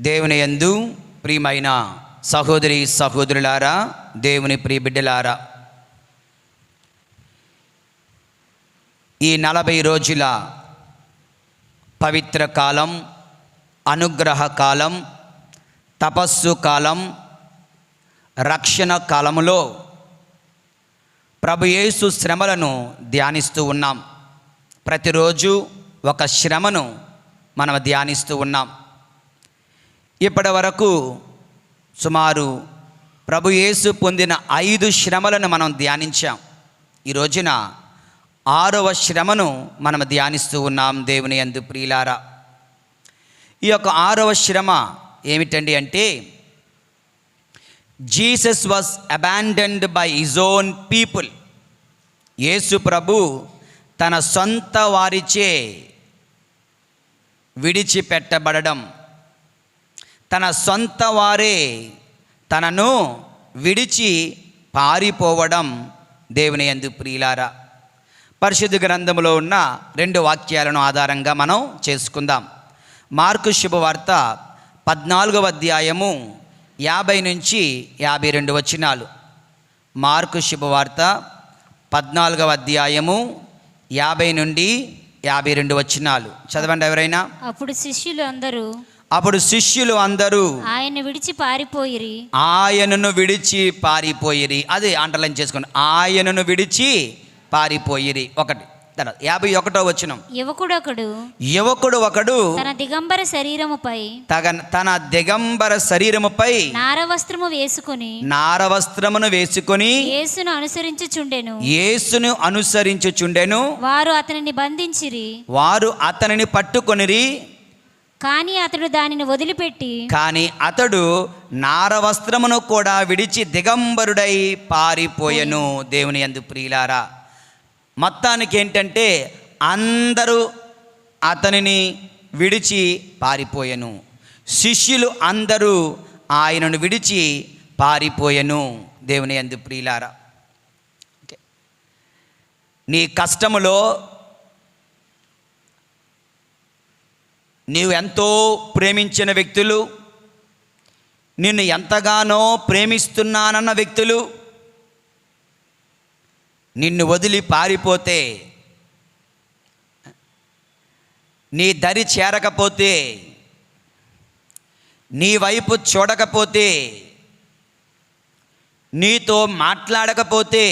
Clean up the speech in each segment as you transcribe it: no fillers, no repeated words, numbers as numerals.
దేవుని యందు ప్రియమైన సహోదరి సహోదరులారా, దేవుని ప్రియ బిడ్డలారా, ఈ 40 రోజుల పవిత్ర కాలం, అనుగ్రహ కాలం, తపస్సు కాలం, రక్షణ కాలములో ప్రభు యేసు శ్రమలను ధ్యానిస్తూ ఉన్నాం. ప్రతిరోజు ఒక శ్రమను మనం ధ్యానిస్తూ ఉన్నాం. ఇప్పటి వరకు సుమారు ప్రభు యేసు పొందిన 5 శ్రమలను మనం ధ్యానించాం. ఈ రోజున 6వ శ్రమను మనం ధ్యానిస్తూ ఉన్నాం. దేవుని యందు ప్రియులారా, ఈ యొక్క 6వ శ్రమ ఏమిటండి అంటే, Jesus was abandoned by his own people. యేసు ప్రభు తన సొంత వారిచే విడిచిపెట్టబడడం, తన సొంత వారే తనను విడిచి పారిపోవడం. దేవుని యందు ప్రియులారా, పరిశుద్ధ గ్రంథములో ఉన్న 2 వాక్యాలను ఆధారంగా మనం చేసుకుందాం. మార్కు శుభవార్త 14వ అధ్యాయము 50 నుంచి 52 వచనాలు. మార్కు శుభవార్త 14వ అధ్యాయము 50 నుండి 52 వచనాలు చదవండి ఎవరైనా. అప్పుడు శిష్యులు అందరూ ఆయనను విడిచి పారిపోయిరి. అదే అండర్లైన్ చేసుకోండి, ఆయనను విడిచి పారిపోయిరి. 1 తర్వాత 51వ వచనం. యువకుడు ఒకడు తన దిగంబర శరీరముపై నారవస్త్రమును వేసుకొని యేసును అనుసరించుచుండెను. వారు అతనిని బంధించిరి, వారు అతనిని పట్టుకొనిరి. కానీ అతడు నారవస్త్రమును కూడా విడిచి దిగంబరుడై పారిపోయెను. దేవుని యందు ప్రియులారా, మొత్తానికి ఏంటంటే అందరూ అతనిని విడిచి పారిపోయెను. శిష్యులు అందరూ ఆయనను విడిచి పారిపోయెను. దేవుని యందు ప్రియులారా, నీ కష్టములో నీవు ఎంతో ప్రేమించిన వ్యక్తులు, నిన్ను ఎంతగానో ప్రేమిస్తున్నానన్న వ్యక్తులు నిన్ను వదిలి పారిపోతే, నీ దరి చేరకపోతే, నీ వైపు చూడకపోతే, నీతో మాట్లాడకపోతే,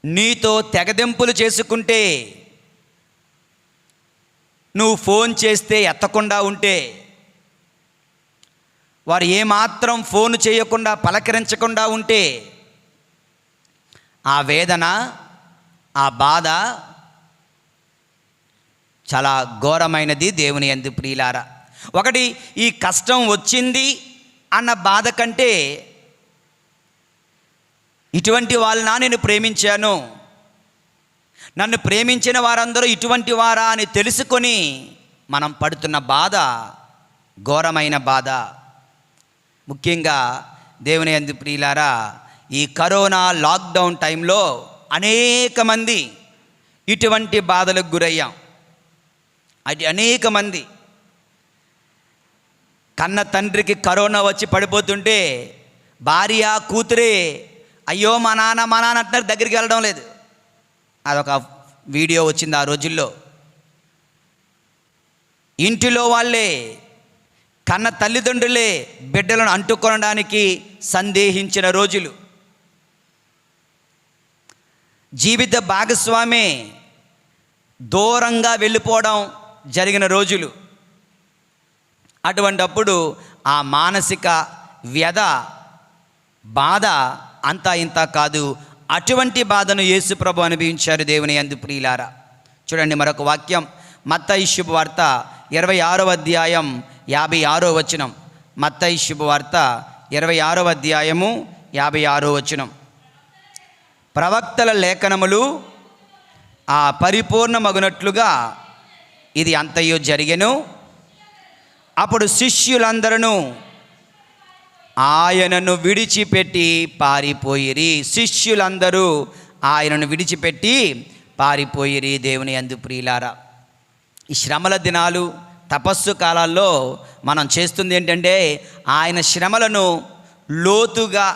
నీతో తెగదెంపులు చేసుకుంటే, నువ్వు ఫోన్ చేస్తే ఎత్తకుండా ఉంటే, వారు ఏమాత్రం ఫోన్ చేయకుండా పలకరించకుండా ఉంటే, ఆ వేదన, ఆ బాధ చాలా ఘోరమైనది. దేవుని యందు ప్రియులారా, ఒకటి ఈ కష్టం వచ్చింది అన్న బాధ కంటే, ఇటువంటి వాళ్ళనా నేను ప్రేమించాను, నన్ను ప్రేమించిన వారందరూ ఇటువంటి వారా అని తెలుసుకొని మనం పడుతున్న బాధ ఘోరమైన బాధ. ముఖ్యంగా దేవుని యందు ప్రియులారా, ఈ కరోనా లాక్డౌన్ టైంలో అనేక మంది ఇటువంటి బాధలకు గురయ్యాం. అనేక మంది కన్న తండ్రికి కరోనా వచ్చి పడిపోతుంటే భార్య కూతురే అయ్యో మా నాన్న అంటున్నారు, దగ్గరికి వెళ్ళడం లేదు. అదొక వీడియో వచ్చింది ఆ రోజుల్లో. ఇంటిలో వాళ్ళే, కన్న తల్లిదండ్రులే బిడ్డలను అంటుకొనడానికి సందేహించిన రోజులు, జీవిత భాగస్వామే దూరంగా వెళ్ళిపోవడం జరిగిన రోజులు. అటువంటప్పుడు ఆ మానసిక వ్యధ, బాధ అంతా ఇంత కాదు. అటువంటి బాధను యేసు ప్రభు అనుభవించారు. దేవుని యందు ప్రియులారా, చూడండి మరొక వాక్యం. మత్తయి శుభవార్త 26వ అధ్యాయం 56వ వచనం. మత్తయి శుభవార్త 26వ అధ్యాయము 56వ వచనం. ప్రవక్తల లేఖనములు ఆ పరిపూర్ణమగునట్లుగా ఇది అంతయు జరిగెను. అప్పుడు శిష్యులందరూ ఆయనను విడిచిపెట్టి పారిపోయిరి. శిష్యులందరూ ఆయనను విడిచిపెట్టి పారిపోయిరి. దేవుని యందు ప్రియులారా, ఈ శ్రమల దినాలు, తపస్సు కాలాల్లో మనం చేస్తుంది ఏంటంటే ఆయన శ్రమలను లోతుగా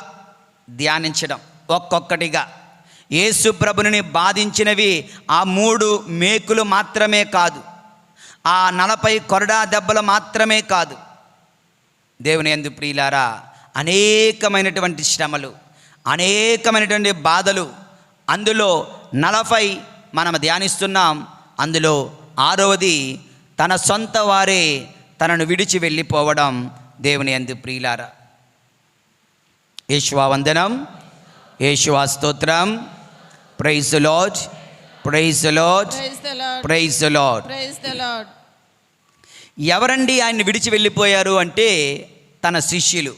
ధ్యానించడం. ఒక్కొక్కటిగా యేసు ప్రభుని బాధించినవి ఆ 3 మేకులు మాత్రమే కాదు, ఆ 40 కొరడా దెబ్బలు మాత్రమే కాదు. దేవుని యందు ప్రియులారా, అనేకమైనటువంటి శ్రమలు, అనేకమైనటువంటి బాధలు, అందులో 40 మనం ధ్యానిస్తున్నాం. అందులో 6వది తన సొంత వారే తనను విడిచి వెళ్ళిపోవడం. దేవుని యందు ప్రియులారా, యేషువా వందనం, యేషువా స్తోత్రం. Praise the Lord, praise the Lord, praise the Lord. ఎవరండి ఆయన్ని విడిచి వెళ్ళిపోయారు అంటే తన శిష్యులు.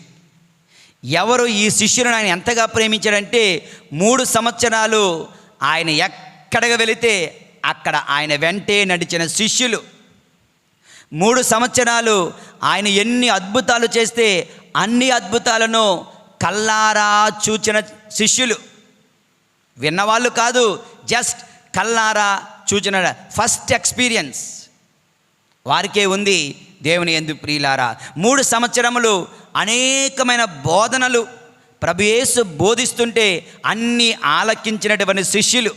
ఎవరు ఈ శిష్యులను ఆయన ఎంతగా ప్రేమించాడంటే 3 సంవత్సరాలు ఆయన ఎక్కడికి వెళితే అక్కడ ఆయన వెంటే నడిచిన శిష్యులు. 3 సంవత్సరాలు ఆయన ఎన్ని అద్భుతాలు చేస్తే అన్ని అద్భుతాలను కల్లారా చూచిన శిష్యులు. విన్నవాళ్ళు కాదు, జస్ట్ కల్లారా చూచిన ఫస్ట్ ఎక్స్పీరియన్స్ వారికే ఉంది. దేవుని యందు ప్రియులారా, 3 సంవత్సరములు అనేకమైన బోధనలు ప్రభు యేసు బోధిస్తుంటే అన్నీ ఆలకించినటువంటి శిష్యులు.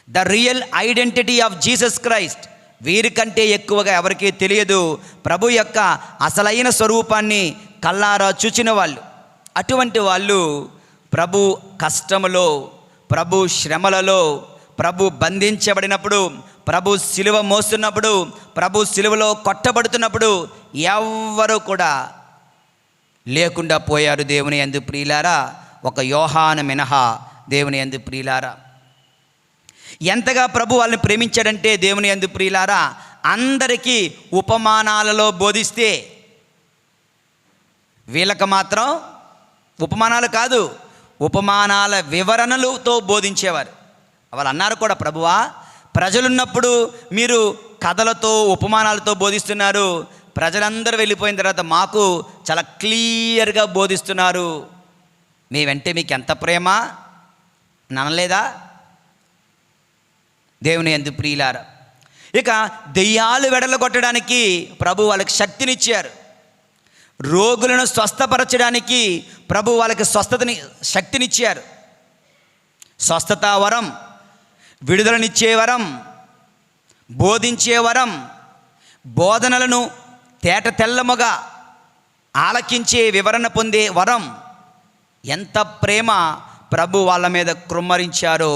The real identity of Jesus Christ వీరికంటే ఎక్కువగా ఎవరికీ తెలియదు. ప్రభు యొక్క అసలైన స్వరూపాన్ని కల్లారా చూచిన వాళ్ళు. అటువంటి వాళ్ళు ప్రభు కష్టములో, ప్రభు శ్రమలలో, ప్రభు బంధించబడినప్పుడు, ప్రభు సిలువ మోస్తున్నప్పుడు, ప్రభు సిలువలో కొట్టబడుతున్నప్పుడు ఎవ్వరూ కూడా లేకుండా పోయారు. దేవుని యందు ప్రియులారా, ఒక యోహాను మినహా. దేవుని యందు ప్రియులారా, ఎంతగా ప్రభు వాళ్ళని ప్రేమించాడంటే దేవుని యందు ప్రియులారా, అందరికీ ఉపమానాలలో బోధిస్తే వీళ్ళకి మాత్రం ఉపమానాలు కాదు, ఉపమానాల వివరణలతో బోధించేవారు. వాళ్ళు అన్నారు కూడా, ప్రభువా ప్రజలున్నప్పుడు మీరు కథలతో ఉపమానాలతో బోధిస్తున్నారు, ప్రజలందరూ వెళ్ళిపోయిన తర్వాత మాకు చాలా క్లియర్గా బోధిస్తున్నారు, మేవంటే మీకు ఎంత ప్రేమ ననలేదా? దేవుని యందు ప్రియులారా, ఇక దెయ్యాలు వెడలగొట్టడానికి ప్రభు వాళ్ళకి శక్తినిచ్చారు. రోగులను స్వస్థపరచడానికి ప్రభు వాళ్ళకి శక్తినిచ్చారు. స్వస్థత వరం, విడుదలనిచ్చే వరం, బోధించే వరం, బోధనలను తేట తెల్లముగా ఆలకించే వివరణ పొందే వరం. ఎంత ప్రేమ ప్రభు వాళ్ళ మీద కృమ్మరించారో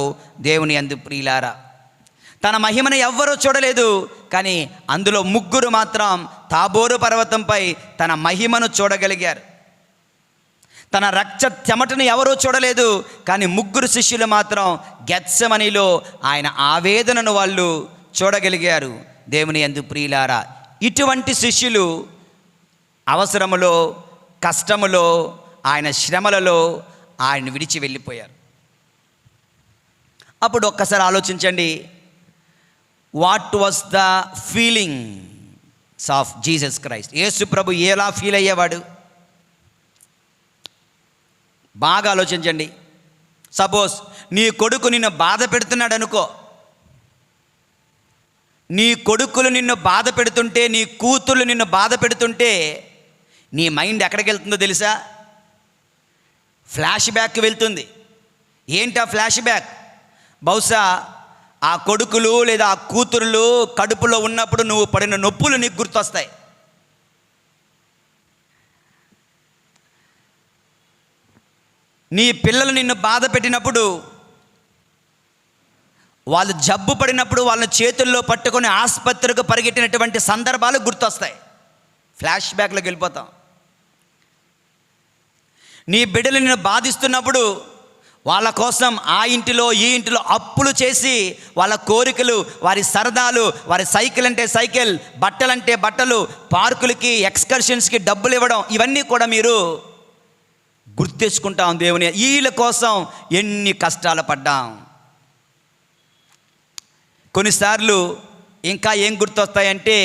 దేవుని యందు ప్రియులారా. తన మహిమను ఎవ్వరూ చూడలేదు, కానీ అందులో 3 మాత్రం తాబోరు పర్వతంపై తన మహిమను చూడగలిగారు. తన రక్త చెమటను ఎవరూ చూడలేదు, కానీ 3 శిష్యులు మాత్రం గెత్సెమనీలో ఆయన ఆవేదనను వాళ్ళు చూడగలిగారు. దేవుని యందు ప్రియులారా, ఇటువంటి శిష్యులు అవసరములో, కష్టములో, ఆయన శ్రమలలో ఆయన విడిచి వెళ్ళిపోయారు. అప్పుడు ఒక్కసారి ఆలోచించండి, what was the feelings of Jesus Christ? యేసు ప్రభు ఎలా ఫీల్ అయ్యేవాడు? బాగా ఆలోచించండి. సపోజ్ నీ కొడుకు నిన్ను బాధ పెడుతున్నాడు అనుకో, నీ కొడుకులు నిన్ను బాధ పెడుతుంటే, నీ కూతుళ్ళు నిన్ను బాధ పెడుతుంటే నీ మైండ్ ఎక్కడికి వెళ్తుందో తెలుసా? ఫ్లాష్ బ్యాక్ వెళ్తుంది. ఏంటా ఫ్లాష్ బ్యాక్? బహుశా ఆ కొడుకులు లేదా ఆ కూతురులు కడుపులో ఉన్నప్పుడు నువ్వు పడిన నొప్పులు నీకు గుర్తొస్తాయి. నీ పిల్లలు నిన్ను బాధ పెట్టినప్పుడు, వాళ్ళు జబ్బు పడినప్పుడు వాళ్ళ చేతుల్లో పట్టుకొని ఆసుపత్రికి పరిగెట్టినటువంటి సందర్భాలు గుర్తొస్తాయి. ఫ్లాష్ బ్యాక్లోకి వెళ్ళిపోతాం. నీ బిడ్డలు నిన్ను బాధిస్తున్నప్పుడు వాళ్ళ కోసం ఆ ఇంటిలో ఈ ఇంటిలో అప్పులు చేసి వాళ్ళ కోరికలు, వారి సరదాలు, వారి సైకిల్ అంటే సైకిల్, బట్టలంటే బట్టలు, పార్కులకి ఎక్స్కర్షన్స్కి డబ్బులు ఇవ్వడం, ఇవన్నీ కూడా మీరు గుర్తెచ్చుకుంటాం. దేవుని వీళ్ళ కోసం ఎన్ని కష్టాలు పడ్డాం. కొన్నిసార్లు ఇంకా ఏం గుర్తొస్తాయంటే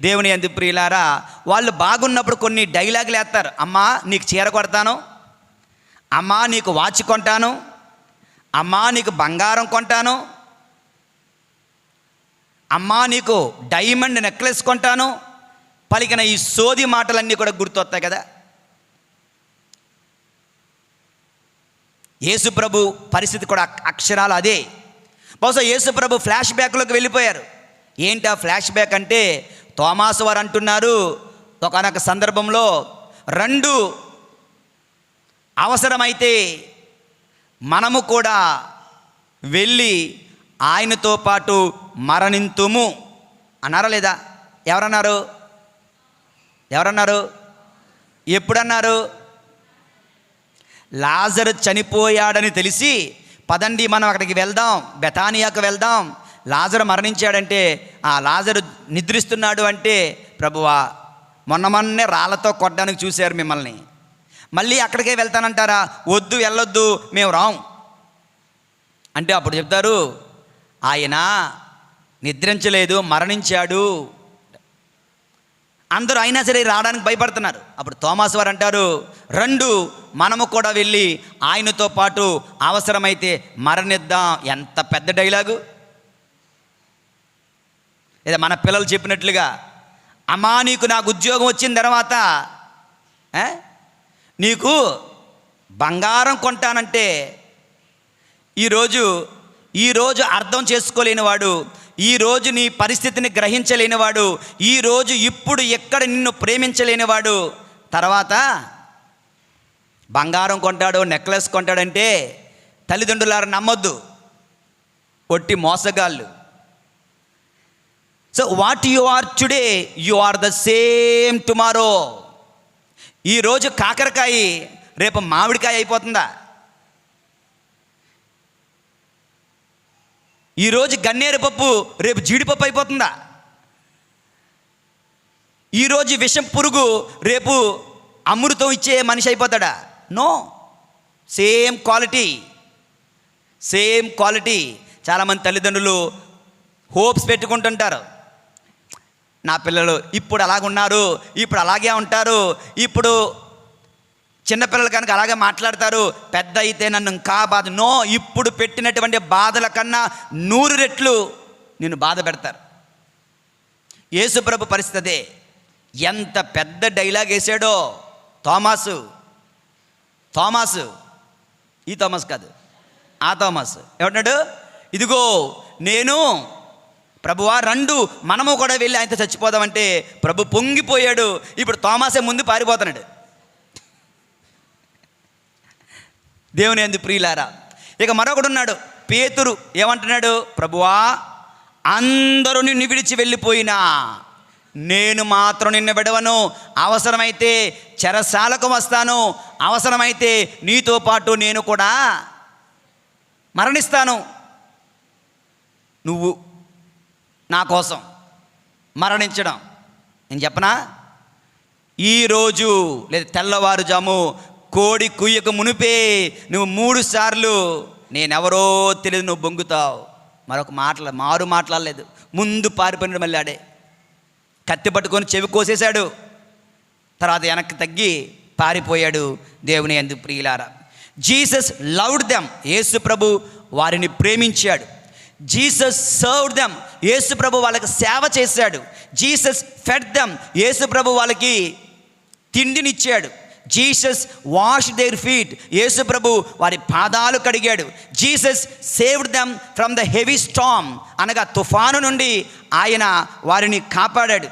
దేవుని యందు ప్రియులారా, వాళ్ళు బాగున్నప్పుడు కొన్ని డైలాగులు వేస్తారు. అమ్మా నీకు చీర కొడతాను, అమ్మా నీకు వాచ్ కొంటాను, అమ్మా నీకు బంగారం కొంటాను. అమ్మా నీకు డైమండ్ నెక్లెస్ కొంటాను పలికిన ఈ సోది మాటలన్నీ కూడా గుర్తొస్తాయి కదా. యేసుప్రభు పరిస్థితి కూడా అక్షరాలు అదే. బహుశా యేసుప్రభు ఫ్లాష్ బ్యాక్లోకి వెళ్ళిపోయారు. ఏంటి ఆ ఫ్లాష్ బ్యాక్ అంటే, తోమాసు వారు అంటున్నారు ఒకానొక సందర్భంలో, రెండు అవసరమైతే మనము కూడా వెళ్ళి ఆయనతో పాటు మరణింతుము అన్నారా లేదా? ఎవరన్నారు? ఎప్పుడన్నారు? లాజరు చనిపోయాడని తెలిసి పదండి మనం అక్కడికి వెళ్దాం, బెతానియాకు వెళ్దాం, లాజరు మరణించాడంటే, ఆ లాజరు నిద్రిస్తున్నాడు అంటే, ప్రభువా మొన్నే రాళ్ళతో కొట్టడానికి చూశారు మిమ్మల్ని, మళ్ళీ అక్కడికే వెళ్తానంటారా? వద్దు, వెళ్ళొద్దు, మేము రాం అంటే అప్పుడు చెప్తారు, ఆయన నిద్రించలేదు, మరణించాడు. అందరూ అయినా సరే రావడానికి భయపడుతున్నారు. అప్పుడు తోమాసు వారు అంటారు, రెండు మనము కూడా వెళ్ళి ఆయనతో పాటు అవసరమైతే మరణిద్దాం. ఎంత పెద్ద డైలాగు! లేదా మన పిల్లలు చెప్పినట్లుగా, అమ్మా నీకు నాకు ఉద్యోగం వచ్చిన తర్వాత నీకు బంగారం కొంటానంటే, ఈరోజు అర్థం చేసుకోలేనివాడు, ఈరోజు నీ పరిస్థితిని గ్రహించలేనివాడు, ఈరోజు ఇప్పుడు ఎక్కడ నిన్ను ప్రేమించలేనివాడు తర్వాత బంగారం కొంటాడు, నెక్లెస్ కొంటాడంటే తల్లిదండ్రులారు నమ్మొద్దు, ఒట్టి మోసగాళ్ళు. So what you are today you are the same tomorrow. ఈరోజు కాకరకాయ రేపు మామిడికాయ అయిపోతుందా? ఈరోజు గన్నేరు పప్పు రేపు జీడిపప్పు అయిపోతుందా? ఈరోజు విషం పురుగు రేపు అమృతం ఇచ్చే మనిషి అయిపోతాడా? నో. Same quality. చాలామంది తల్లిదండ్రులు హోప్స్ పెట్టుకుంటుంటారు, నా పిల్లలు ఇప్పుడు అలాగున్నారు, ఇప్పుడు అలాగే ఉంటారు, ఇప్పుడు చిన్నపిల్లలు కనుక అలాగే మాట్లాడతారు, పెద్ద అయితే నన్ను ఇంకా బాధ. నో, ఇప్పుడు పెట్టినటువంటి బాధల కన్నా 100 రెట్లు నిన్ను బాధ పెడతారు. యేసుప్రభు పరిస్థితి ఎంత పెద్ద డైలాగ్ వేసాడో తోమాసు. ఈ తోమాసు కాదు, ఆ తోమాసు ఏమంటాడు, ఇదిగో నేను ప్రభువా రెండు మనము కూడా వెళ్ళి ఆయనతో చచ్చిపోదామంటే ప్రభు పొంగిపోయాడు. ఇప్పుడు తోమాసే ముందు పారిపోతున్నాడు. దేవుని యందు ప్రియులారా, ఇక మరొకడు ఉన్నాడు పేతురు. ఏమంటున్నాడు, ప్రభువా అందరూ నిన్ను విడిచి వెళ్ళిపోయినా నేను మాత్రం నిన్ను విడవను, అవసరమైతే చెరసాలకు వస్తాను, అవసరమైతే నీతో పాటు నేను కూడా మరణిస్తాను. నువ్వు నా కోసం మరణించడం నేను చెప్పనా? ఈరోజు లేదా తెల్లవారుజాము కోడి కుయ్యకు మునిపే నువ్వు 3 సార్లు నేనెవరో తెలియదు నువ్వు బొంగుతావు. మారు మాట్లాడలేదు, ముందు పారిపోయినాడు. మళ్ళీ ఆడే కత్తి పట్టుకొని చెవి కోసేశాడు, తర్వాత వెనక్కి తగ్గి పారిపోయాడు. దేవుని యందు ప్రియులారా, జీసస్ లవ్డ్ దెమ్. యేసు ప్రభు వారిని ప్రేమించాడు. Jesus served them. యేసు ప్రభు వాళ్ళకి సేవ చేశాడు. Jesus fed them. యేసు ప్రభు వాళ్ళకి తిండినిచ్చాడు. Jesus wash their feet. యేసు ప్రభు వారి పాదాలు కడిగాడు. Jesus saved them from the heavy storm, అనగా తుఫాను నుండి ఆయన వారిని కాపాడాడు.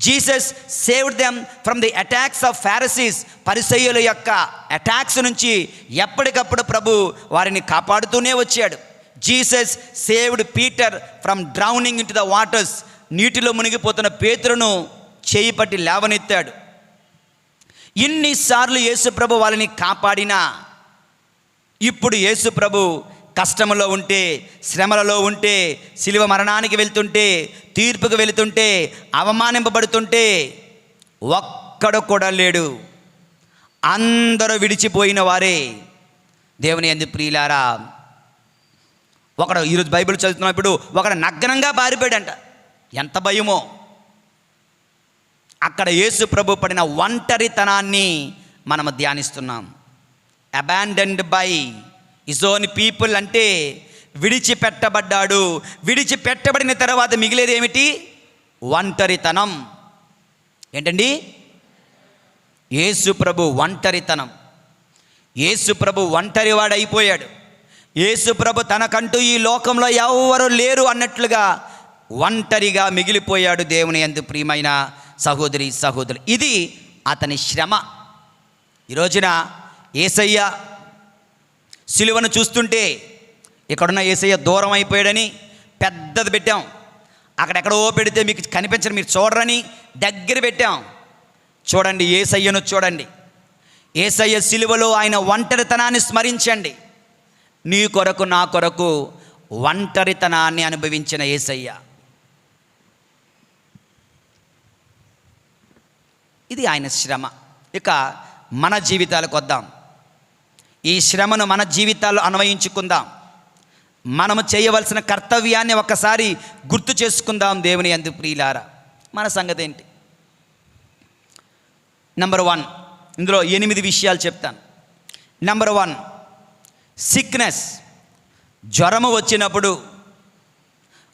Jesus saved them from the attacks of Pharisees. పరిసయ్యుల యొక్క అటాక్స్ నుంచి ఎప్పటికప్పుడు ప్రభు వారిని కాపాడుతూనే వచ్చాడు. Jesus saved Peter from drowning in to the waters. నీటిలో మునిగిపోతున్న పేతురును చేయి పట్టి లేవనెత్తాడు. ఇన్నిసార్లు యేసుప్రభు వాళ్ళని కాపాడినా ఇప్పుడు యేసుప్రభు కష్టములో ఉంటే, శ్రమలలో ఉంటే, శిలువ మరణానికి వెళ్తుంటే, తీర్పుకు వెళుతుంటే, అవమానింపబడుతుంటే ఒక్కడు కూడా లేడు. అందరూ విడిచిపోయిన వారే. దేవుని యందు ప్రియులారా, ఒకడు ఈరోజు బైబిల్ చదువుతున్నప్పుడు ఒకడు నగ్నంగా పారిపోయాడంట. ఎంత భయమో! అక్కడ యేసు ప్రభు పడిన ఒంటరితనాన్ని మనము ధ్యానిస్తున్నాం. Abandoned by his own people అంటే విడిచిపెట్టబడ్డాడు. విడిచిపెట్టబడిన తర్వాత మిగిలేది ఏమిటి? ఒంటరితనం. ఏంటండి? యేసు ప్రభు ఒంటరితనం. యేసు ప్రభు ఒంటరివాడైపోయాడు. యేసు ప్రభు తనకంటూ ఈ లోకంలో ఎవరు లేరు అన్నట్లుగా ఒంటరిగా మిగిలిపోయాడు. దేవుని యందు ప్రియమైన సహోదరి సహోదరులు, ఇది అతని శ్రమ. ఈ రోజున యేసయ్య సిలువను చూస్తుంటే ఇక్కడున్న యేసయ్య దూరం అయిపోయాడని పెద్దది పెట్టాం. అక్కడెక్కడో పెడితే మీకు కనిపించరు, మీరు చూడరని దగ్గర పెట్టాం. చూడండి యేసయ్యను చూడండి. యేసయ్య సిలువలో ఆయన ఒంటరితనాన్ని స్మరించండి. నీ కొరకు నా కొరకు ఒంటరితనాన్ని అనుభవించిన యేసయ్య. ఇది ఆయన శ్రమ. ఇక మన జీవితాలకు వద్దాం. ఈ శ్రమను మన జీవితాల్లో అన్వయించుకుందాం. మనము చేయవలసిన కర్తవ్యాన్ని ఒకసారి గుర్తు చేసుకుందాం. దేవుని యందు ప్రియులారా, మన సంగతి ఏంటి? నెంబర్ 1, ఇందులో 8 విషయాలు చెప్తాను. Number 1, sickness. జ్వరము వచ్చినప్పుడు,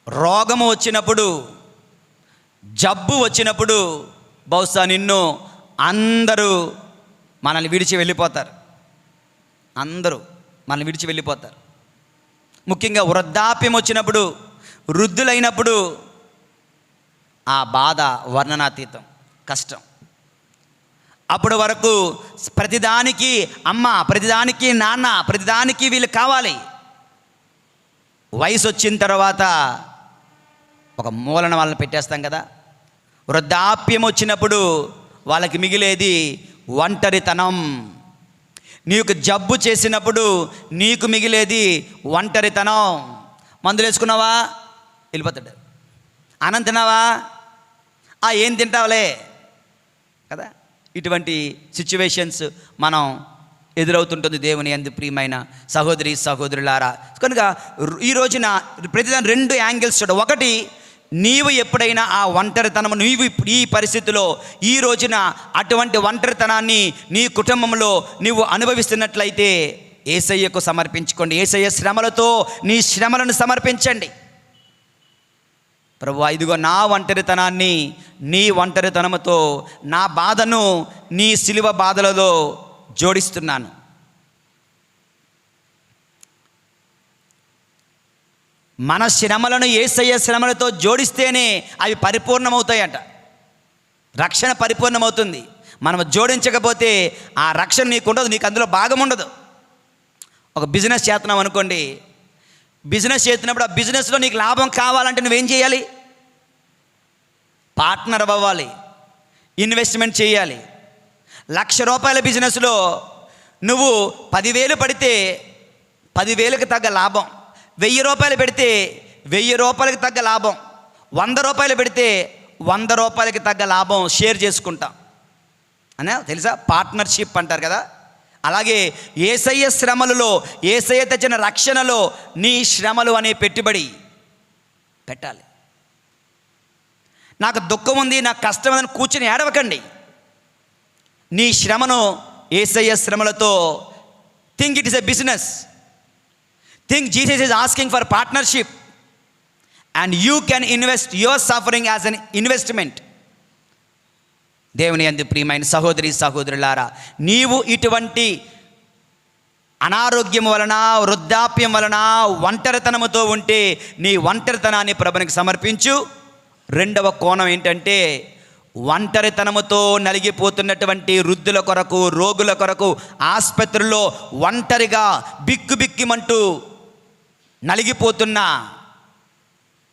రోగము వచ్చినప్పుడు, జబ్బు వచ్చినప్పుడు బహుశా నిన్ను అందరూ మనల్ని విడిచి వెళ్ళిపోతారు. అందరూ మనల్ని విడిచి వెళ్ళిపోతారు. ముఖ్యంగా వృద్ధాప్యం వచ్చినప్పుడు, వృద్ధులైనప్పుడు ఆ బాధ వర్ణనాతీతం, కష్టం. అప్పటి వరకు ప్రతిదానికి అమ్మ, ప్రతిదానికి నాన్న, ప్రతిదానికి వీళ్ళు కావాలి. వయసు వచ్చిన తర్వాత ఒక మూలన వాళ్ళని పెట్టేస్తాం కదా. వృద్ధాప్యం వచ్చినప్పుడు వాళ్ళకి మిగిలేది ఒంటరితనం. నీకు జబ్బు చేసినప్పుడు నీకు మిగిలేది ఒంటరితనం. మందులు వేసుకున్నావా? వెళ్ళిపోతాడు. అన్నం తిన్నావా? ఏం తింటావులే కదా. ఇటువంటి సిచ్యువేషన్స్ మనం ఎదురవుతుంటుంది. దేవుని యందు ప్రియమైన సహోదరి సహోదరులారా, కనుక ఈ రోజున ప్రతిదాని 2 యాంగిల్స్ చూడ. ఒకటి, నీవు ఎప్పుడైనా ఆ ఒంటరితనం, నీవు ఈ పరిస్థితిలో ఈ రోజున అటువంటి ఒంటరితనాన్ని నీ కుటుంబంలో నీవు అనుభవిస్తున్నట్లయితే యేసయ్యకు సమర్పించుకోండి. యేసయ్య శ్రమలతో నీ శ్రమలను సమర్పించండి. ప్రభువా, ఇదిగో నా ఒంటరితనాన్ని నీ ఒంటరితనముతో, నా బాధను నీ సిలువ బాధలలో జోడిస్తున్నాను. మన శ్రమలను యేసయ్య శ్రమలతో జోడిస్తేనే అవి పరిపూర్ణమవుతాయట. రక్షణ పరిపూర్ణమవుతుంది. మనం జోడించకపోతే ఆ రక్షణ నీకు ఉండదు, నీకు అందులో భాగం ఉండదు. ఒక బిజినెస్ చేస్తున్నాం అనుకోండి. బిజినెస్ చేస్తున్నప్పుడు ఆ బిజినెస్లో నీకు లాభం కావాలంటే నువ్వేం చేయాలి? పార్ట్నర్ అవ్వాలి, ఇన్వెస్ట్మెంట్ చేయాలి. ₹1,00,000 బిజినెస్లో నువ్వు 10,000 పడితే 10,000కి తగ్గ లాభం, ₹1,000 పెడితే ₹1,000కి తగ్గ లాభం, ₹100 పెడితే ₹100కి తగ్గ లాభం షేర్ చేసుకుంటాం అనే తెలుసా? పార్ట్నర్షిప్ అంటారు కదా. అలాగే యేసయ్య శ్రమలలో, యేసయ్య తెచ్చిన రక్షణలో నీ శ్రమలు అనే పెట్టుబడి పెట్టాలి. నాకు దుఃఖం ఉంది, నాకు కష్టం ఉందని కూర్చుని ఏడవకండి. నీ శ్రమను యేసయ్య శ్రమలతో think it is a business. Think Jesus is asking for partnership and you can invest your suffering as an investment. దేవుని యందు ప్రియమైన సహోదరి సహోదరులారా, నీవు ఇటువంటి అనారోగ్యం వలన, వృద్ధాప్యం వలన, ఒంటరితనముతో ఉంటే నీ ఒంటరితనాన్ని ప్రభునికి సమర్పించు. 2వ కోణం ఏంటంటే, ఒంటరితనముతో నలిగిపోతున్నటువంటి వృద్ధుల కొరకు, రోగుల కొరకు, ఆసుపత్రుల్లో ఒంటరిగా బిక్కుబిక్కిమంటూ నలిగిపోతున్న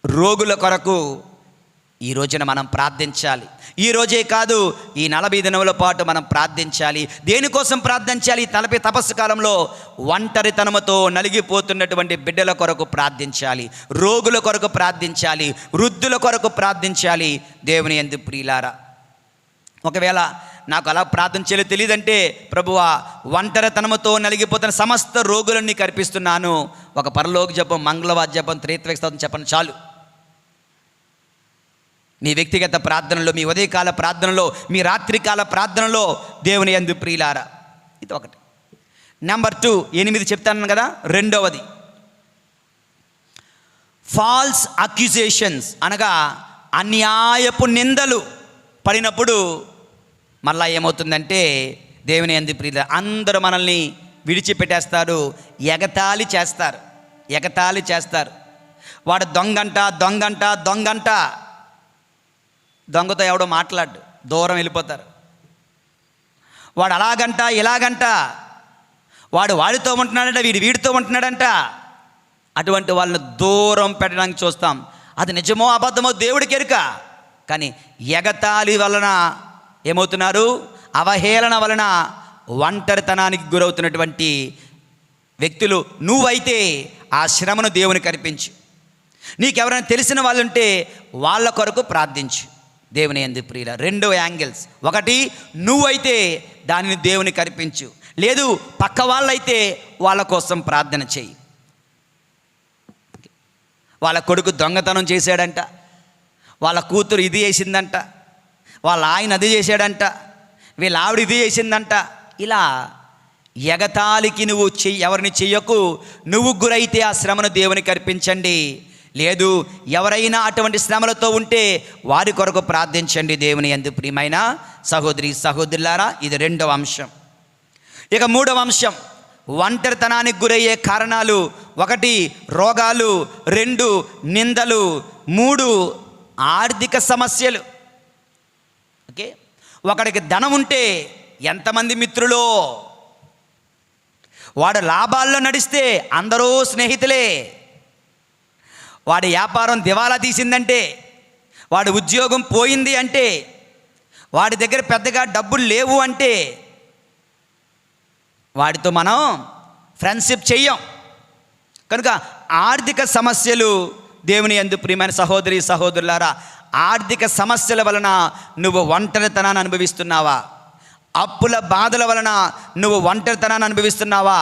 రోగుల కొరకు ఈ రోజున మనం ప్రార్థించాలి. ఈ రోజే కాదు, ఈ 40 దినముల పాటు మనం ప్రార్థించాలి. దేనికోసం ప్రార్థించాలి? ఈ 40 తపస్సు కాలంలో ఒంటరితనముతో నలిగిపోతున్నటువంటి బిడ్డల కొరకు ప్రార్థించాలి, రోగుల కొరకు ప్రార్థించాలి, వృద్ధుల కొరకు ప్రార్థించాలి. దేవుని యందు ప్రియులారా, ఒకవేళ నాకు అలా ప్రార్థన చేయలేదు తెలియదంటే, ప్రభువా, ఒంటరితనముతో నలిగిపోతున్న సమస్త రోగులను నీకు అర్పిస్తున్నాను. ఒక పరలోక జపం, మంగళవాద్య జపం, త్రిత్వ స్తోత్రం చెప్పండి చాలు. మీ వ్యక్తిగత ప్రార్థనలో, మీ ఉదయకాల ప్రార్థనలో, మీ రాత్రికాల ప్రార్థనలో దేవుని యందు ప్రియులారా, ఇది ఒకటి. నెంబర్ 2, 8 చెప్తాను కదా. 2వది, ఫాల్స్ అక్యుజేషన్స్ అనగా అన్యాయపు నిందలు పడినప్పుడు మళ్ళా ఏమవుతుందంటే దేవుని యందు ప్రియుల అందరూ మనల్ని విడిచిపెట్టేస్తారు, ఎగతాళి చేస్తారు. వాడు దొంగంట. దొంగతో ఎవడో మాట్లాడు, దూరం వెళ్ళిపోతారు. వాడు అలాగంట ఇలాగంట, వాడితో ఉంటున్నాడంట, వీడితో ఉంటున్నాడంట. అటువంటి వాళ్ళని దూరం పెట్టడానికి చూస్తాం. అది నిజమో అబద్ధమో దేవుడికి ఎరుక. కానీ ఎగతాళి వలన ఏమవుతున్నారు? అవహేళన వలన ఒంటరితనానికి గురవుతున్నటువంటి వ్యక్తులు నువ్వైతే ఆ శ్రమను దేవునికి అర్పించు. నీకెవరైనా తెలిసిన వాళ్ళు ఉంటే వాళ్ళ కొరకు ప్రార్థించు. దేవుని యందు ప్రియుల రెండు యాంగిల్స్. ఒకటి, నువ్వైతే దానిని దేవునికి అర్పించు. లేదు, పక్క వాళ్ళైతే వాళ్ళ కోసం ప్రార్థన చెయ్యి. వాళ్ళ కొడుకు దొంగతనం చేశాడంట, వాళ్ళ కూతురు ఇది చేసిందంట, వాళ్ళ ఆయన అది చేశాడంట, వీళ్ళ ఆవిడ ఇది చేసిందంట. ఇలా ఎగతాళికి నువ్వు ఎవరిని చెయ్యకు. నువ్వు గురైతే ఆ శ్రమను దేవునికి అర్పించండి. లేదు, ఎవరైనా అటువంటి శ్రమలతో ఉంటే వారి కొరకు ప్రార్థించండి. దేవుని యందు ప్రియమైన సహోదరి సహోదరులారా, ఇది రెండవ అంశం. ఇక మూడవ అంశం, ఒంటరితనానికి గురయ్యే కారణాలు. 1 రోగాలు, 2 నిందలు, 3 ఆర్థిక సమస్యలు. ఓకే, ఒకడికి ధనం ఉంటే ఎంతమంది మిత్రులో, వాడు లాభాల్లో నడిస్తే అందరూ స్నేహితులే. వాడి వ్యాపారం దివాలా తీసిందంటే, వాడి ఉద్యోగం పోయింది అంటే, వాడి దగ్గర పెద్దగా డబ్బులు లేవు అంటే వాడితో మనం ఫ్రెండ్షిప్ చెయ్యం. కనుక ఆర్థిక సమస్యలు. దేవుని యందు ప్రియమైన సహోదరి సహోదరులారా, ఆర్థిక సమస్యల వలన నువ్వు ఒంటరితనాన్ని అనుభవిస్తున్నావా? అప్పుల బాధల వలన నువ్వు ఒంటరితనాన్ని అనుభవిస్తున్నావా?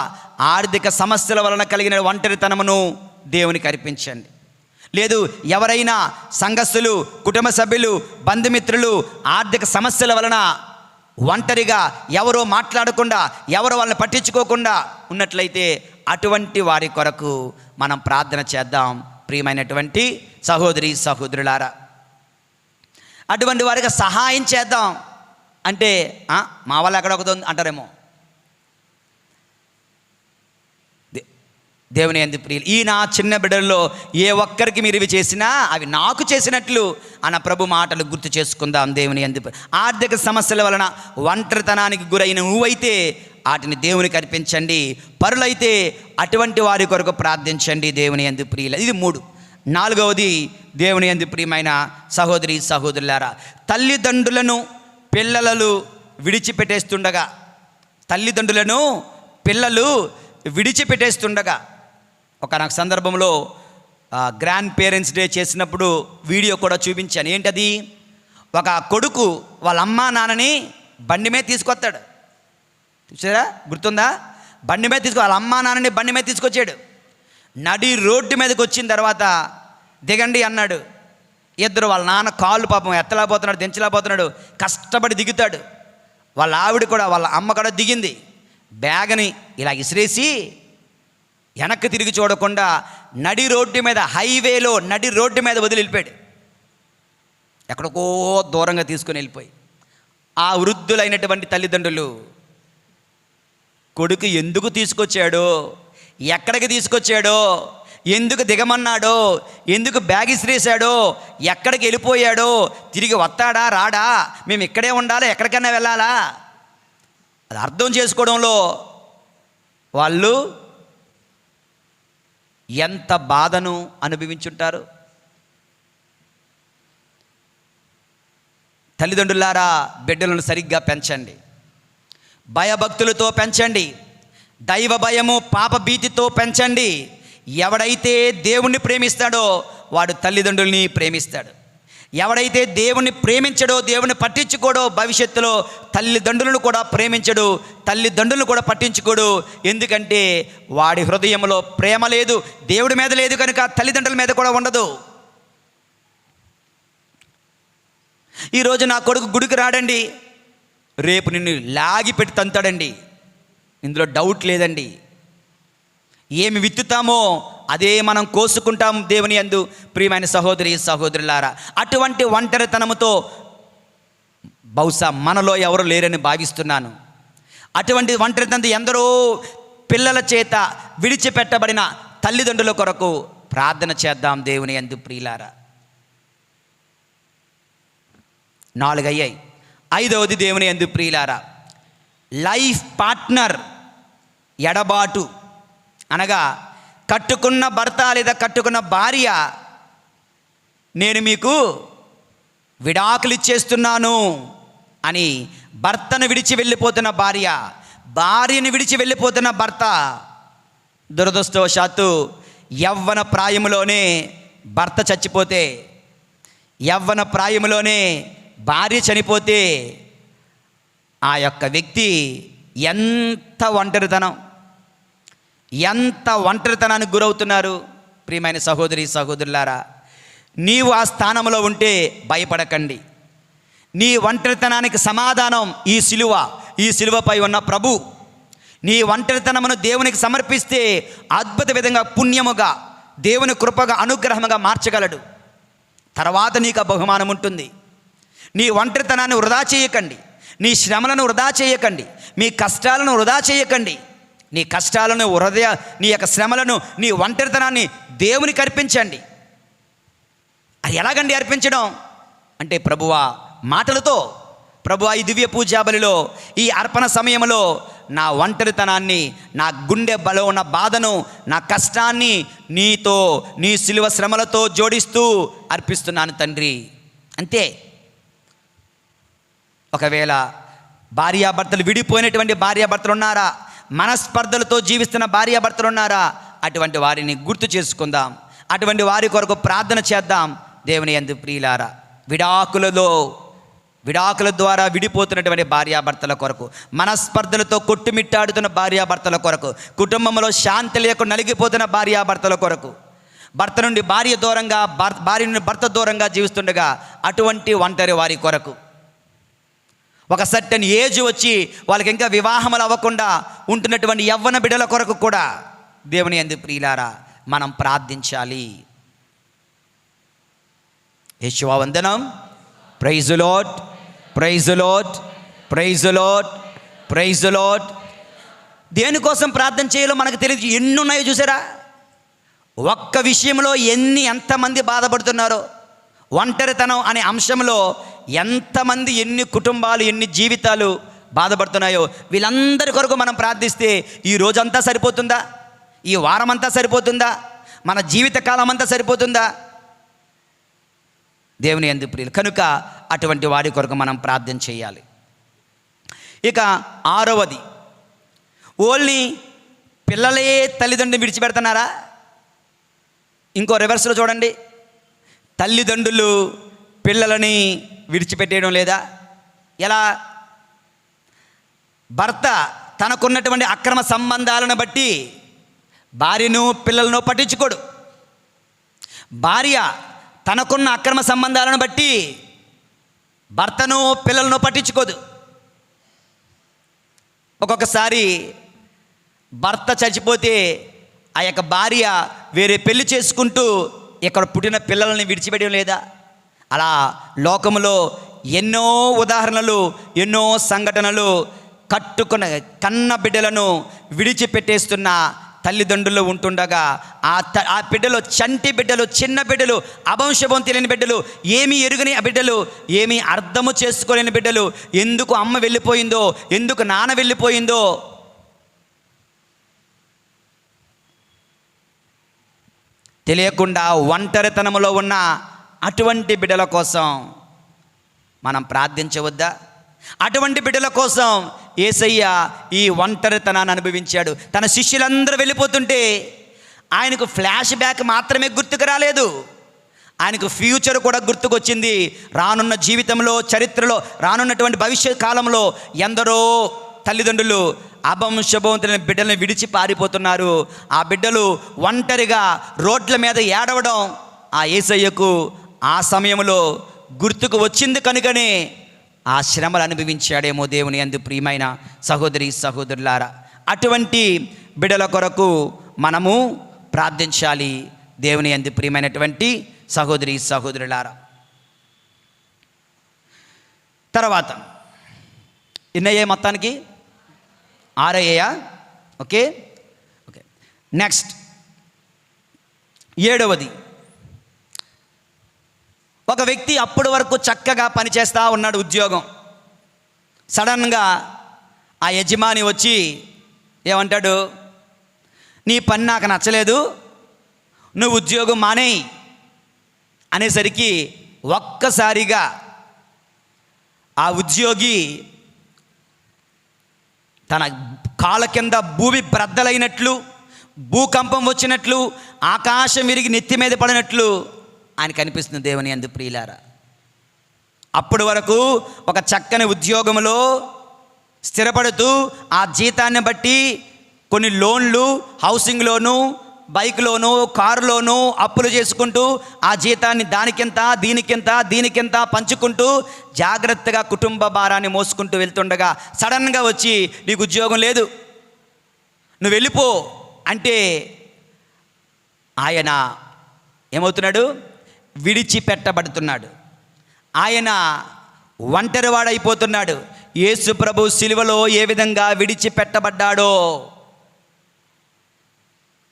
ఆర్థిక సమస్యల వలన కలిగిన ఒంటరితనమును దేవునికి అర్పించండి. లేదు, ఎవరైనా సంఘస్థులు, కుటుంబ సభ్యులు, బంధుమిత్రులు ఆర్థిక సమస్యల వలన ఒంటరిగా ఎవరో మాట్లాడకుండా, ఎవరో వాళ్ళని పట్టించుకోకుండా ఉన్నట్లయితే అటువంటి వారి కొరకు మనం ప్రార్థన చేద్దాం. ప్రియమైనటువంటి సహోదరి సహోదరులారా, అటువంటి వారికి సహాయం చేద్దాం. అంటే మా వాళ్ళు ఎక్కడ ఒకదో అంటారేమో. దేవుని యందు ప్రియులు, ఈ నా చిన్న బిడ్డల్లో ఏ ఒక్కరికి మీరు ఇవి చేసినా అవి నాకు చేసినట్లు అన్న ప్రభు మాటలు గుర్తు చేసుకుందాం. దేవుని యందు ఆర్థిక సమస్యల వలన ఒంటరితనానికి గురైన నువ్వైతే వాటిని దేవునికి అర్పించండి. పరులైతే అటువంటి వారి కొరకు ప్రార్థించండి. దేవుని యందు ప్రియులు, ఇది 3. 4వది, దేవుని యందు ప్రియమైన సహోదరి సహోదరులారా, తల్లిదండ్రులను పిల్లలు విడిచిపెట్టేస్తుండగా, పిల్లలు విడిచిపెట్టేస్తుండగా ఒకనొక సందర్భంలో గ్రాండ్ పేరెంట్స్ డే చేసినప్పుడు వీడియో కూడా చూపించాను. ఏంటది? ఒక కొడుకు వాళ్ళ అమ్మా నాన్నని బండి మీద తీసుకొస్తాడు. చూసారా, గుర్తుందా? బండి మీద వాళ్ళ అమ్మా నాన్నని బండి మీద తీసుకొచ్చాడు. నడి రోడ్డు మీదకి వచ్చిన తర్వాత దిగండి అన్నాడు. ఇద్దరు, వాళ్ళ నాన్న కాళ్ళు పాపం ఎత్తలేకపోతున్నాడు, దించలేకపోతున్నాడు, కష్టపడి దిగుతాడు. వాళ్ళ ఆవిడ కూడా, వాళ్ళ అమ్మ కూడా దిగింది. బ్యాగ్ని ఇలా ఇసిరేసి వెనక్కి తిరిగి చూడకుండా నడి రోడ్డు మీద, హైవేలో నడి రోడ్డు మీద వదిలి వెళ్ళిపోయాడు. ఎక్కడికో దూరంగా తీసుకుని వెళ్ళిపోయి ఆ వృద్ధులైనటువంటి తల్లిదండ్రులు కొడుకు ఎందుకు తీసుకొచ్చాడో, ఎక్కడికి తీసుకొచ్చాడో, ఎందుకు దిగమన్నాడో, ఎందుకు బ్యాగ్ ఇసిరేశాడో, ఎక్కడికి వెళ్ళిపోయాడో, తిరిగి వస్తాడా రాడా, మేము ఇక్కడే ఉండాలా ఎక్కడికైనా వెళ్ళాలా, అది అర్థం చేసుకోవడంలో వాళ్ళు ఎంత బాధను అనుభవించుంటారు. తల్లిదండ్రులారా, బిడ్డలను సరిగ్గా పెంచండి, భయభక్తులతో పెంచండి, దైవ భయము పాప భీతితో పెంచండి. ఎవడైతే దేవుణ్ణి ప్రేమిస్తాడో వాడు తల్లిదండ్రుల్ని ప్రేమిస్తాడు. ఎవడైతే దేవుణ్ణి ప్రేమించడో, దేవుని పట్టించుకోడో, భవిష్యత్తులో తల్లిదండ్రులను కూడా ప్రేమించడు, తల్లిదండ్రులను కూడా పట్టించుకోడు. ఎందుకంటే వాడి హృదయంలో ప్రేమ లేదు, దేవుడి మీద లేదు, కనుక తల్లిదండ్రుల మీద కూడా ఉండదు. ఈరోజు నా కొడుకు గుడికి రాడండి, రేపు నిన్ను లాగి పెట్టి తంతాడండి, ఇందులో డౌట్ లేదండి. ఏమి విత్తుతామో అదే మనం కోసుకుంటాం దేవుని యందు ప్రియమైన సహోదరి సహోదరులారా. అటువంటి ఒంటరితనముతో బహుశా మనలో ఎవరు లేరని భావిస్తున్నాను. అటువంటి ఒంటరితనంతో ఎందరో పిల్లల చేత విడిచిపెట్టబడిన తల్లిదండ్రుల కొరకు ప్రార్థన చేద్దాం దేవుని యందు ప్రియులారా. 4 అయ్యాయి. 5వది దేవుని యందు ప్రియులారా, లైఫ్ పార్ట్నర్ ఎడబాటు. అనగా కట్టుకున్న భర్త లేదా కట్టుకున్న భార్య, నేను మీకు విడాకులు ఇచ్చేస్తున్నాను అని భర్తను విడిచి వెళ్ళిపోతున్న భార్య, భార్యను విడిచి వెళ్ళిపోతున్న భర్త, దురదృష్టవశాత్తు యవ్వన ప్రాయములోనే భర్త చచ్చిపోతే, యవ్వన ప్రాయములోనే భార్య చనిపోతే ఆ యొక్క వ్యక్తి ఎంత ఒంటరితనానికి గురవుతున్నారు. ప్రియమైన సహోదరి సహోదరులారా, నీవు ఆ స్థానంలో ఉంటే భయపడకండి. నీ ఒంటరితనానికి సమాధానం ఈ సిలువపై ఉన్న ప్రభు. నీ ఒంటరితనమును దేవునికి సమర్పిస్తే అద్భుత విధంగా పుణ్యముగా దేవుని కృపగా అనుగ్రహముగా మార్చగలడు. తర్వాత నీకు ఆ బహుమానం ఉంటుంది. నీ ఒంటరితనాన్ని వృధా చేయకండి, నీ శ్రమలను వృధా చేయకండి, మీ కష్టాలను వృధా చేయకండి. నీ కష్టాలను నీ యొక్క శ్రమలను, నీ ఒంటరితనాన్ని దేవునికి అర్పించండి. అది ఎలాగండి అర్పించడం అంటే, ప్రభువా మాటలతో, ప్రభువా ఈ దివ్య పూజా బలిలో, ఈ అర్పణ సమయంలో నా ఒంటరితనాన్ని, నా గుండె బలో ఉన్న బాధను, నా కష్టాన్ని నీతో, నీ సిలువ శ్రమలతో జోడిస్తూ అర్పిస్తున్నాను తండ్రి. అంతే. ఒకవేళ భార్యాభర్తలు విడిపోయినటువంటి భార్యాభర్తలు ఉన్నారా, మనస్పర్ధలతో జీవిస్తున్న భార్యాభర్తలు ఉన్నారా, అటువంటి వారిని గుర్తు చేసుకుందాం. అటువంటి వారి కొరకు ప్రార్థన చేద్దాం దేవుని యందు ప్రియులారా. విడాకుల ద్వారా విడిపోతున్నటువంటి భార్యాభర్తల కొరకు, మనస్పర్ధలతో కొట్టుమిట్టాడుతున్న భార్యాభర్తల కొరకు, కుటుంబంలో శాంతి లేకుండా నలిగిపోతున్న భార్యాభర్తల కొరకు, భర్త నుండి భార్య దూరంగా, భార్య నుండి భర్త దూరంగా జీవిస్తుండగా అటువంటి ఒంటరి వారి కొరకు, ఒక సర్టెన్ ఏజ్ వచ్చి వాళ్ళకి ఇంకా వివాహములు అవ్వకుండా ఉంటున్నటువంటి యవ్వన బిడ్డల కొరకు కూడా దేవుని యందు ప్రియులారా మనం ప్రార్థించాలి. యేషువా వందనం. Praise the Lord, praise the Lord, praise the Lord, praise the Lord. దేనికోసం ప్రార్థన చేయాలో మనకు తెలియదు. ఎన్ని ఉన్నాయో చూసారా? ఒక్క విషయంలో ఎంతమంది బాధపడుతున్నారో, ఒంటరితనం అనే అంశంలో ఎంతమంది, ఎన్ని కుటుంబాలు, ఎన్ని జీవితాలు బాధపడుతున్నాయో, వీళ్ళందరి కొరకు మనం ప్రార్థిస్తే ఈ రోజంతా సరిపోతుందా? ఈ వారమంతా సరిపోతుందా? మన జీవితకాలం అంతా సరిపోతుందా? దేవుని యందు ప్రియులు కనుక అటువంటి వారి కొరకు మనం ప్రార్థన చేయాలి. ఇక 6వది, ఓన్లీ పిల్లలే తల్లిదండ్రులు విడిచిపెడుతున్నారా? ఇంకో రివర్స్లో చూడండి, తల్లిదండ్రులు పిల్లలని విడిచిపెట్టేయడం లేదా? ఎలా? భర్త తనకున్నటువంటి అక్రమ సంబంధాలను బట్టి భార్యను పిల్లలను పట్టించుకోడు. భార్య తనకున్న అక్రమ సంబంధాలను బట్టి భర్తను పిల్లలను పట్టించుకోదు. ఒక్కొక్కసారి భర్త చచ్చిపోతే ఆ యొక్క భార్య వేరే పెళ్లి చేసుకుంటూ ఇక్కడ పుట్టిన పిల్లల్ని విడిచిపెట్టడం లేదా? అలా లోకములో ఎన్నో ఉదాహరణలు, ఎన్నో సంఘటనలు, కన్న బిడ్డలను విడిచిపెట్టేస్తున్న తల్లిదండ్రులు ఉంటుండగా ఆ బిడ్డలు, చంటి బిడ్డలు, చిన్న బిడ్డలు, అవంశవం తెలియని బిడ్డలు, ఏమీ ఎరుగని బిడ్డలు, ఏమీ అర్థము చేసుకోలేని బిడ్డలు, ఎందుకు అమ్మ వెళ్ళిపోయిందో, ఎందుకు నాన్న వెళ్ళిపోయిందో తెలియకుండా ఒంటరితనంలో ఉన్న అటువంటి బిడ్డల కోసం మనం ప్రార్థించవద్దా? అటువంటి బిడ్డల కోసం యేసయ్య ఈ ఒంటరితనాన్ని అనుభవించాడు. తన శిష్యులందరూ వెళ్ళిపోతుంటే ఆయనకు ఫ్లాష్ బ్యాక్ మాత్రమే గుర్తుకు రాలేదు, ఆయనకు ఫ్యూచర్ కూడా గుర్తుకొచ్చింది. రానున్న జీవితంలో, చరిత్రలో, రానున్నటువంటి భవిష్యత్ కాలంలో ఎందరో తల్లిదండ్రులు అభంశభవంతులైన బిడ్డలను విడిచి పారిపోతున్నారు. ఆ బిడ్డలు ఒంటరిగా రోడ్ల మీద ఏడవడం ఆ యేసయ్యకు ఆ సమయంలో గుర్తుకు వచ్చింది కనుకనే ఆ శ్రమలు అనుభవించాడేమో దేవుని యందు ప్రియమైన సహోదరి సహోదరులారా. అటువంటి బిడ్డల కొరకు మనము ప్రార్థించాలి దేవుని యందు ప్రియమైనటువంటి సహోదరి సహోదరులారా. తర్వాత ఎన్నయ్యే మొత్తానికి 6 అయ్యాయా? ఓకే. నెక్స్ట్ 7వది, ఒక వ్యక్తి అప్పటి వరకు చక్కగా పనిచేస్తూ ఉన్నాడు ఉద్యోగం. సడన్గా ఆ యజమాని వచ్చి ఏమంటాడు, నీ పని నాకు నచ్చలేదు, నువ్వు ఉద్యోగం మానేయి అనేసరికి ఒక్కసారిగా ఆ ఉద్యోగి తన కాళ్ళ కింద భూమి బ్రద్దలైనట్లు, భూకంపం వచ్చినట్లు, ఆకాశం విరిగి నెత్తి మీద పడినట్లు ఆయన కనిపిస్తుంది దేవుని యందు ప్రియులారా. అప్పటి వరకు ఒక చక్కని ఉద్యోగంలో స్థిరపడుతూ ఆ జీతాన్ని బట్టి కొన్ని లోన్లు, హౌసింగ్ లోను, బైక్ లోను, కారులోను అప్పులు చేసుకుంటూ ఆ జీతాన్ని దీనికింత పంచుకుంటూ జాగ్రత్తగా కుటుంబ భారాన్ని మోసుకుంటూ వెళ్తుండగా సడన్గా వచ్చి నీకు ఉద్యోగం లేదు, నువ్వు వెళ్ళిపో అంటే ఆయన ఏమవుతున్నాడు? విడిచిపెట్టబడుతున్నాడు. ఆయన ఒంటరివాడైపోతున్నాడు. యేసు ప్రభు సిలువలో ఏ విధంగా విడిచిపెట్టబడ్డాడో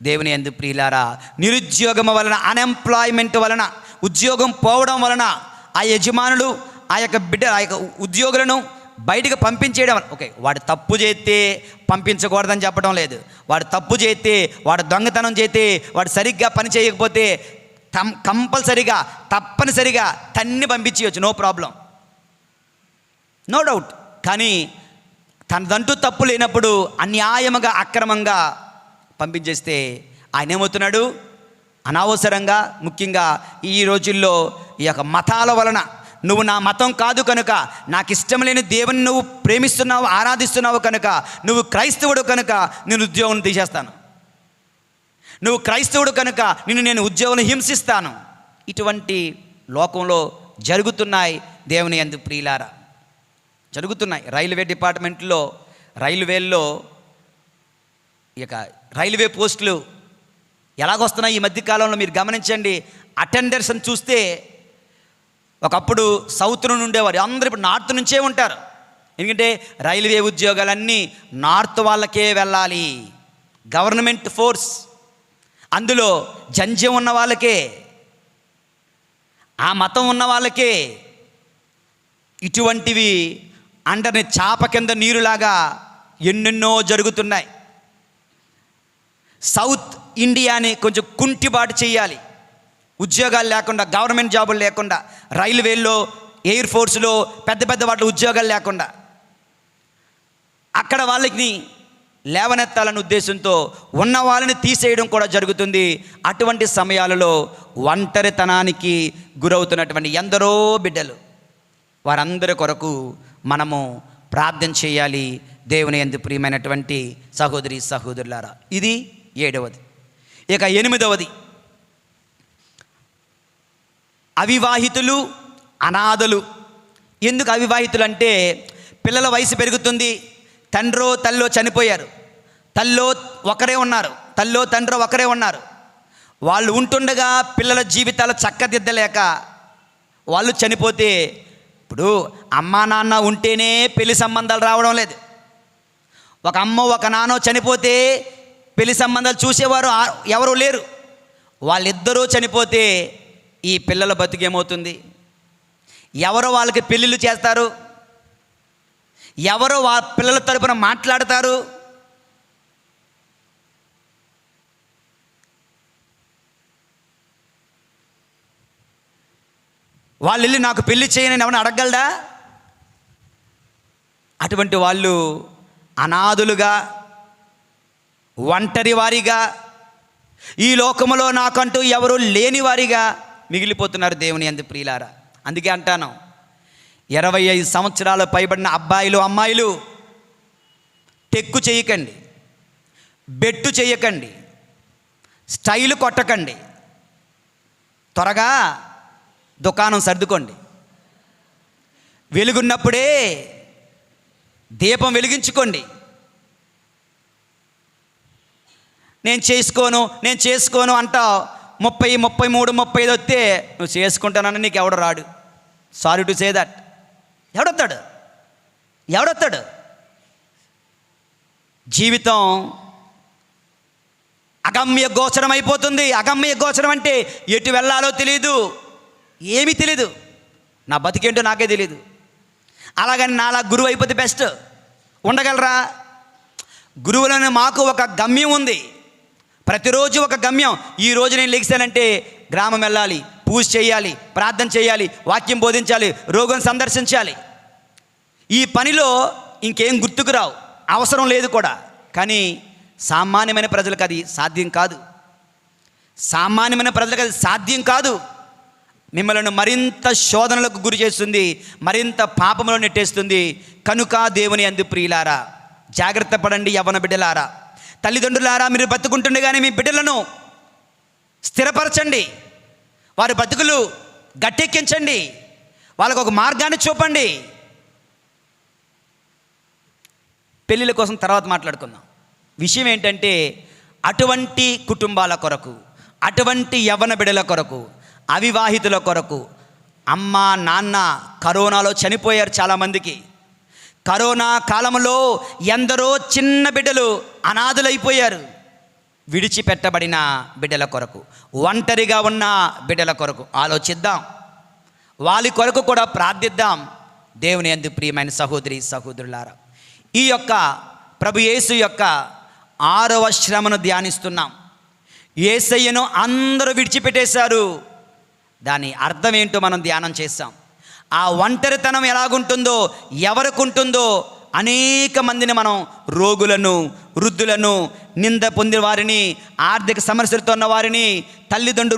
దేవుని యందు ప్రియులారా, నిరుద్యోగం వలన, అన్ఎంప్లాయ్మెంట్ వలన, ఉద్యోగం పోవడం వలన ఆ యజమానులు ఆ యొక్క ఉద్యోగులను బయటకు పంపించేయడం. ఓకే, వాడు తప్పు చేస్తే పంపించకూడదని చెప్పడం లేదు. వాడు తప్పు చేస్తే, వాడు దొంగతనం చేస్తే, వాడు సరిగ్గా పని చేయకపోతే కంపల్సరిగా తప్పనిసరిగా తన్ని పంపించేయచ్చు, నో ప్రాబ్లం, నో డౌట్. కానీ తనదంటూ తప్పు లేనప్పుడు అన్యాయముగా అక్రమంగా పంపించేస్తే ఆయన ఏమవుతున్నాడు? అనవసరంగా, ముఖ్యంగా ఈ రోజుల్లో ఈ యొక్క మతాల వలన, నువ్వు నా మతం కాదు కనుక, నాకు ఇష్టం లేని దేవుని నువ్వు ప్రేమిస్తున్నావు, ఆరాధిస్తున్నావు కనుక, నువ్వు క్రైస్తవుడు కనుక నేను ఉద్యోగం తీసేస్తాను, నువ్వు క్రైస్తవుడు కనుక నేను ఉద్యోగం హింసిస్తాను. ఇటువంటి లోకంలో జరుగుతున్నాయి దేవుని యందు ప్రియులారా, జరుగుతున్నాయి. రైల్వే డిపార్ట్మెంట్లో, రైల్వేల్లో ఈ యొక్క రైల్వే పోస్టులు ఎలాగొస్తున్నాయి ఈ మధ్యకాలంలో మీరు గమనించండి. అటెండర్స్ అని చూస్తే ఒకప్పుడు సౌత్ నుండి ఉండేవారు, అందరూ ఇప్పుడు నార్త్ నుంచే ఉంటారు. ఎందుకంటే రైల్వే ఉద్యోగాలన్నీ నార్త్ వాళ్ళకే వెళ్ళాలి, గవర్నమెంట్ ఫోర్స్, అందులో జంజ్యం ఉన్న వాళ్ళకే, ఆ మతం ఉన్న వాళ్ళకే. ఇటువంటివి అందరిని చాప కింద నీరులాగా ఎన్నెన్నో జరుగుతున్నాయి. సౌత్ ఇండియాని కొంచెం కుంటిబాటు చేయాలి, ఉద్యోగాలు లేకుండా, గవర్నమెంట్ జాబులు లేకుండా, రైల్వేల్లో, ఎయిర్ ఫోర్స్లో, పెద్ద పెద్ద వాటిలో ఉద్యోగాలు లేకుండా అక్కడ వాళ్ళని లేవనెత్తాలనే ఉద్దేశంతో ఉన్న వాళ్ళని తీసేయడం కూడా జరుగుతుంది. అటువంటి సమయాలలో ఒంటరితనానికి గురవుతున్నటువంటి ఎందరో బిడ్డలు, వారందరి కొరకు మనము ప్రార్థన చేయాలి దేవుని యందు ప్రియమైనటువంటి సహోదరి సహోదరులారా. ఇది 7వది. ఇక 8వది, అవివాహితులు, అనాథలు. ఎందుకు అవివాహితులు అంటే, పిల్లల వయసు పెరుగుతుంది, తండ్రో తల్లో చనిపోయారు, తల్లో ఒకరే ఉన్నారు, తల్లో తండ్రో ఒకరే ఉన్నారు. వాళ్ళు ఉంటుండగా పిల్లల జీవితాలు చక్కదిద్దలేక వాళ్ళు చనిపోతే, ఇప్పుడు అమ్మా నాన్న ఉంటేనే పెళ్లి సంబంధాలు రావడం లేదు. ఒక అమ్మ ఒక నాన్నో చనిపోతే పెళ్లి సంబంధాలు చూసేవారు ఎవరూ లేరు. వాళ్ళిద్దరూ చనిపోతే ఈ పిల్లల బతుకేమవుతుంది? ఎవరో వాళ్ళకి పెళ్ళిళ్ళు చేస్తారు, ఎవరో వాళ్ళ పిల్లల తరపున మాట్లాడతారు. వాళ్ళు వెళ్ళి నాకు పెళ్లి చేయనని ఎవరిని అడగలడా? అటువంటి వాళ్ళు అనాథులుగా, ఒంటరి వారిగా, ఈ లోకములో నాకంటూ ఎవరు లేని వారిగా మిగిలిపోతున్నారు దేవుని యందు ప్రియులారా. అందుకే అంటాను, 25 సంవత్సరాలు పైబడిన అబ్బాయిలు అమ్మాయిలు టెక్కు చేయకండి, బెట్టు చేయకండి, స్టైలు కొట్టకండి, త్వరగా దుకాణం సర్దుకోండి. వెలుగున్నప్పుడే దీపం వెలిగించుకోండి. నేను చేసుకోను అంటావు. 30, 33, 35 వస్తే నువ్వు చేసుకుంటానని నీకు ఎవడు రాడు. Sorry to say that. ఎవడొస్తాడు? జీవితం అగమ్య గోచరం అయిపోతుంది. అగమ్య గోచరం అంటే ఎటు వెళ్ళాలో తెలియదు, ఏమీ తెలీదు. నా బతికేంటో నాకే తెలీదు. అలాగని నాలా గురువు అయిపోతే బెస్ట్. ఉండగలరా? గురువులని మాకు ఒక గమ్యం ఉంది. ప్రతిరోజు ఒక గమ్యం. ఈ రోజు నేను లెగిసానంటే గ్రామం వెళ్ళాలి, పూజ చేయాలి, ప్రార్థన చేయాలి, వాక్యం బోధించాలి, రోగులను సందర్శించాలి. ఈ పనిలో ఇంకేం గుర్తుకు రావు, అవసరం లేదు కూడా. కానీ సామాన్యమైన ప్రజలకు అది సాధ్యం కాదు. మిమ్మల్ని మరింత శోధనలకు గురి చేస్తుంది, మరింత పాపంలో నెట్టేస్తుంది. కనుక దేవుని యందు ప్రియులారా, జాగ్రత్త పడండి. యవ్వన బిడ్డలారా, తల్లిదండ్రులారా, మీరు బతుకుంటుండగానే మీ బిడ్డలను స్థిరపరచండి. వారి బతుకులు గట్టెక్కించండి. వాళ్ళకు ఒక మార్గాన్ని చూపండి. పెళ్ళిళ్ళ కోసం తర్వాత మాట్లాడుకుందాం. విషయం ఏంటంటే, అటువంటి కుటుంబాల కొరకు, అటువంటి యవ్వన బిడ్డల కొరకు, అవివాహితుల కొరకు, అమ్మ నాన్న కరోనాలో చనిపోయారు చాలామందికి. కరోనా కాలంలో ఎందరో చిన్న బిడ్డలు అనాథులైపోయారు. విడిచిపెట్టబడిన బిడ్డల కొరకు, ఒంటరిగా ఉన్న బిడ్డల కొరకు ఆలోచిద్దాం. వాళ్ళ కొరకు కూడా ప్రార్థిద్దాం. దేవుని యందు ప్రియమైన సహోదరి సహోదరులారా, ఈ యొక్క ప్రభు యేసు యొక్క 6వ శ్రమను ధ్యానిస్తున్నాం. యేసయ్యను అందరూ విడిచిపెట్టేశారు. దాని అర్థం ఏంటో మనం ధ్యానం చేస్తాం. ఆ ఒంటరితనం ఎలాగుంటుందో, ఎవరికి ఉంటుందో, అనేక మందిని మనం రోగులను, వృద్ధులను, నింద పొందిన వారిని, ఆర్థిక సమస్యలతో ఉన్న వారిని,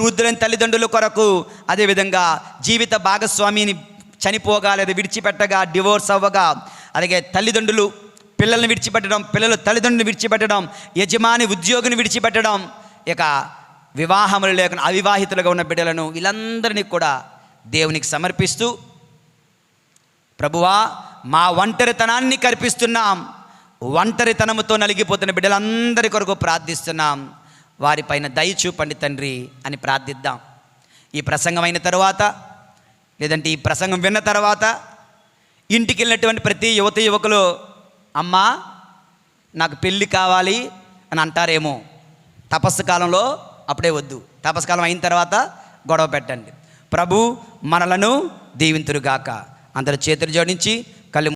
వృద్ధులైన తల్లిదండ్రుల కొరకు, అదేవిధంగా జీవిత భాగస్వామిని చనిపోగా లేదా విడిచిపెట్టగా, డివోర్స్ అవ్వగా, అలాగే తల్లిదండ్రులు పిల్లల్ని విడిచిపెట్టడం, పిల్లలు తల్లిదండ్రులను విడిచిపెట్టడం, యజమాని ఉద్యోగిని విడిచిపెట్టడం, ఇక వివాహములు లేకుండా అవివాహితులుగా ఉన్న బిడ్డలను, వీళ్ళందరినీ కూడా దేవునికి సమర్పిస్తూ, ప్రభువా మా ఒంటరితనాన్ని కల్పిస్తున్నాం, ఒంటరితనముతో నలిగిపోతున్న బిడ్డలందరి కొరకు ప్రార్థిస్తున్నాం, వారిపైన దయ చూపండి తండ్రి అని ప్రార్థిద్దాం. ఈ ప్రసంగం అయిన తర్వాత, లేదంటే ఈ ప్రసంగం విన్న తర్వాత ఇంటికి వెళ్ళినటువంటి ప్రతి యువకులు, అమ్మా నాకు పెళ్ళి కావాలి అని అంటారేమో. తపస్సు కాలంలో అప్పుడే వద్దు, తపస్సు కాలం అయిన తర్వాత గొడవ పెట్టండి. ప్రభు మనలను దీవింతురుగాక. అందరి చేతులు జోడించి